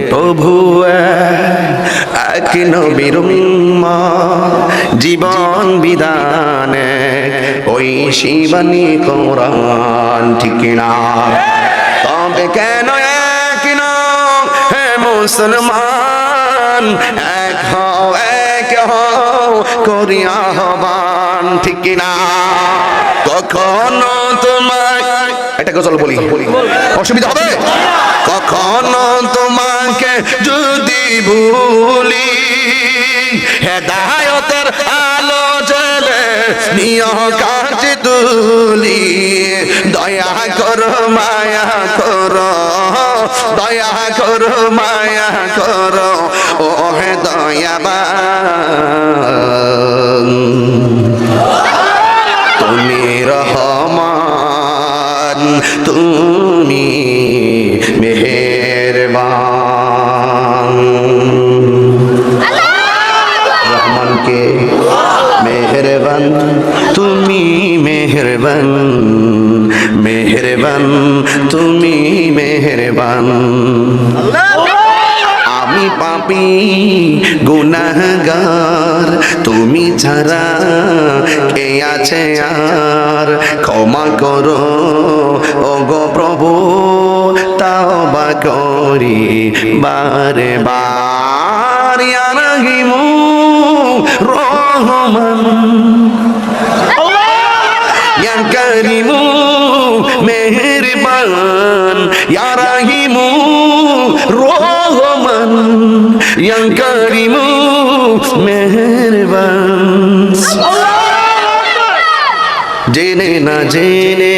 প্রভু এক নবীর জীবন বিধানে ওই শিবানী কোরআন ঠিক না তবে কেন এক হে মুসলমান এক হও করিয়া আহ্বান ঠিক না কখনো তোমার একটা গজল বলি অসুবিধা হবে কখনো তোমাকে যদি ভুলি হেদায়েতের আলো জ্বলে নিয় কাজ তুলি দয়া করো মায়া করো দয়া করো মায়া করো ও হে দয়াবান তুমি রহমান তুমি মেহেরবান রহমানকে মেহেরবান তুমি মেহেরবান মেহেরবান তুমি মেহেরবান আমি পাপী গুনাহগার তুমি ছাড়া কে আছে আর ক্ষমা করো ওগো প্রভু তাওবা করি বারে বার ইয়া রহিমু রহমান ইয়া করিমু মেহেরবান ইয়া রহিমু রহমান ইয়া করিমু মেহেরবান জেনে না জেনে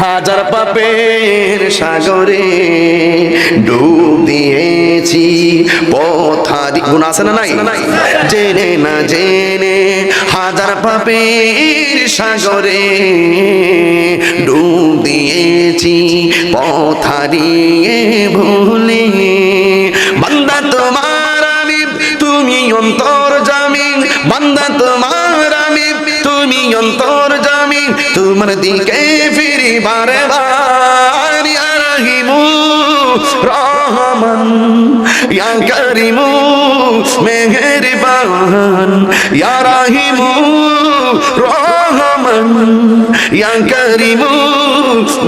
হাজার পাপের সাগরে ডুব দিয়েছি পথারি গুনাহ আছে না নাই জেনে না জেনে হাজার পাপের সাগরে ডুব দিয়েছি পথারিয়ে ভুলে বান্দা তোমার আমি তুমি অন্তর্যামী বান্দা তোমার আমি তুমি অন্তর্যামী তোমার দিকে ফিরি বারে বার ইয়া রহিমু রহমান ইয়া করিমু মেহেরবান ইয়া রহিমু রহমান ইয়া করিমু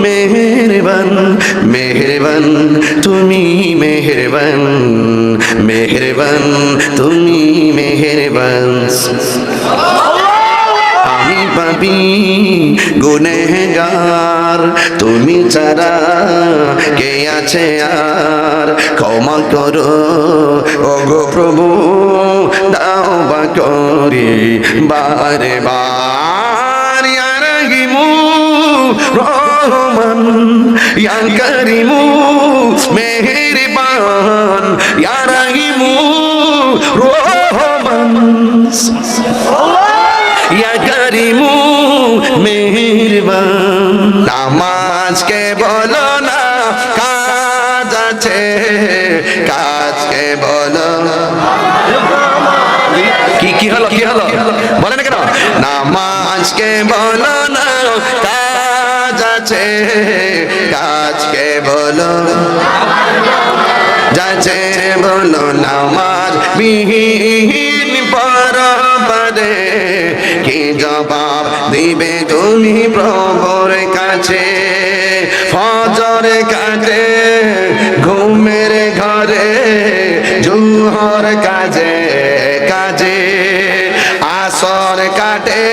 মেহেরবান মেহেরবান তুমি মেহেরবান মেহেরবান তুমি মেহেরবান আমি পাপী গুনেহগার তুমি ছাড়া কে আছে আর ক্ষমা করো ওগো প্রভু তাওবা করি বারে বার ইয়া রহিমু রহমান ইয়া করিমু মেহেরবান ইয়া রহিমু রহমান ইয়া করিমু মেহেরবান নামাজকে বলো না কাজ আছে কাজকে বলো কি হলো বলে না কেন নামাজকে বলো না কাজ আছে কাজকে বলো যাচ্ছে বলো নামাজ বিহীন পরপারে কি জবাব দিবে তুমি প্রভুর কাছে ফজর কাটে ঘুমের ঘরে জোহর কাজে কাজে আসর কাটে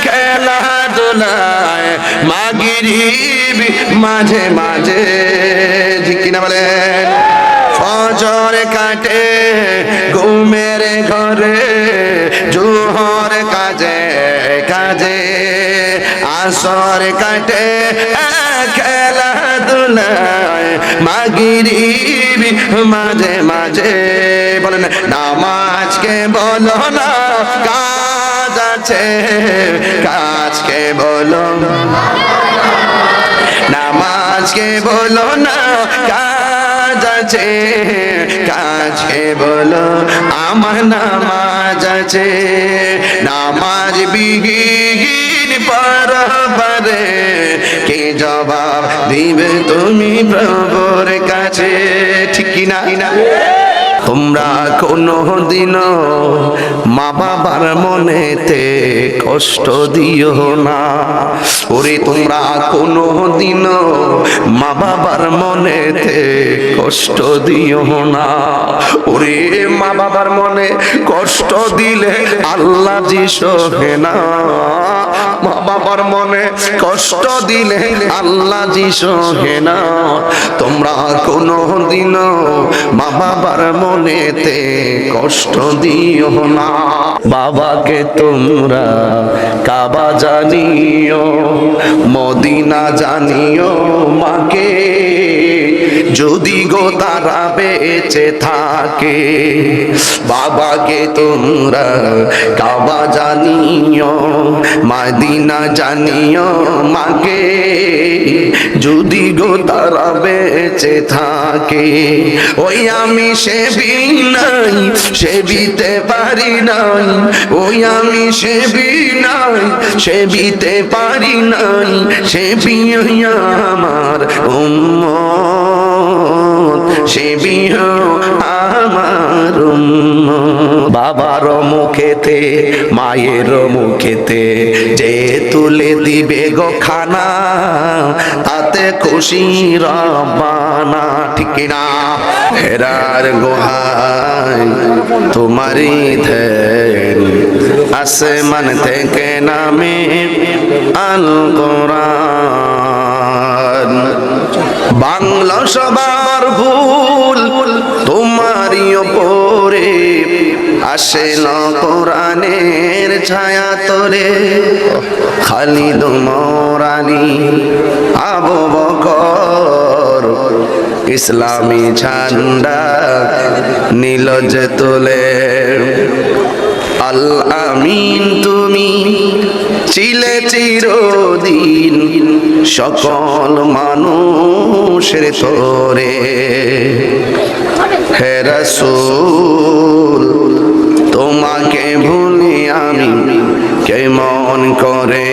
খেলাধুলায় মাগরিব মাঝে মাঝে ঠিক কিনা বলেন ফজর কাটে ঘুমের ঘরে জোহর কাজে কাজে আসর কাটে খেলাধুলায় মাগরিব মাঝে মাঝে বলেন নামাজকে বলো না কাজ আছে কাজকে বলো নামাজকে বলো না কাজ কাজ আছে, কাছে বলো আমার নামাজ আছে। নামাজ বিহীন পারে কে জবাব দিবে তুমি প্রভুর কাছে, ঠিক কিনা? তোমরা কোনো দিনও মা বাবার মনেতে কষ্ট দিও না। ওরে তোমরা কোনো দিনও মা বাবার মনেতে কষ্ট দিও না। ওরে মা বাবার মনে কষ্ট দিলে আল্লাহ জি সহে না। মা বাবার মনে কষ্ট দিলে আল্লাহ জি সহে না। তোমরা কোনো দিনও মা বাবার মনেতে কষ্ট দিও না। বাবাকে তোমরা কাবা জানিও, মদিনা জানিও মাকে, যদি গো তারা বেঁচে থাকে। বাবাকে তোমরা কাবা জানিও, মদিনা জানিও মাকে, যদি গো তারা বেঁচে থাকে। ওই আমি সেবি নাই, সেবিতে পারি নাই, ওই আমি সেবি নাই, সেবিতে পারি নাই, সেবি আমার উম্মত, সেবি আমার উম্মত। বাবার মুখেতে মায়ের মুখেতে যে তুলে দিবে গো খানা, তাতে খুশি রব্বানা, ঠিক না? হেরার গোহাই তোমারি ধ্যান, আসমান থেকে নামে আল কোরআন। বাংলা সবার ভুল তোমারই ওপরে, আসে না কোরআনের ছায়া তোরে। খালিদ মোরানি আবু বকর ইসলামী ঝান্ডা নীল যে তোলে। আল আমিন তুমি ছিলে চিরদিন সকল মানুষের তোরে। হে রাসূল তোমাকে ভুলি আমি কেমন করে।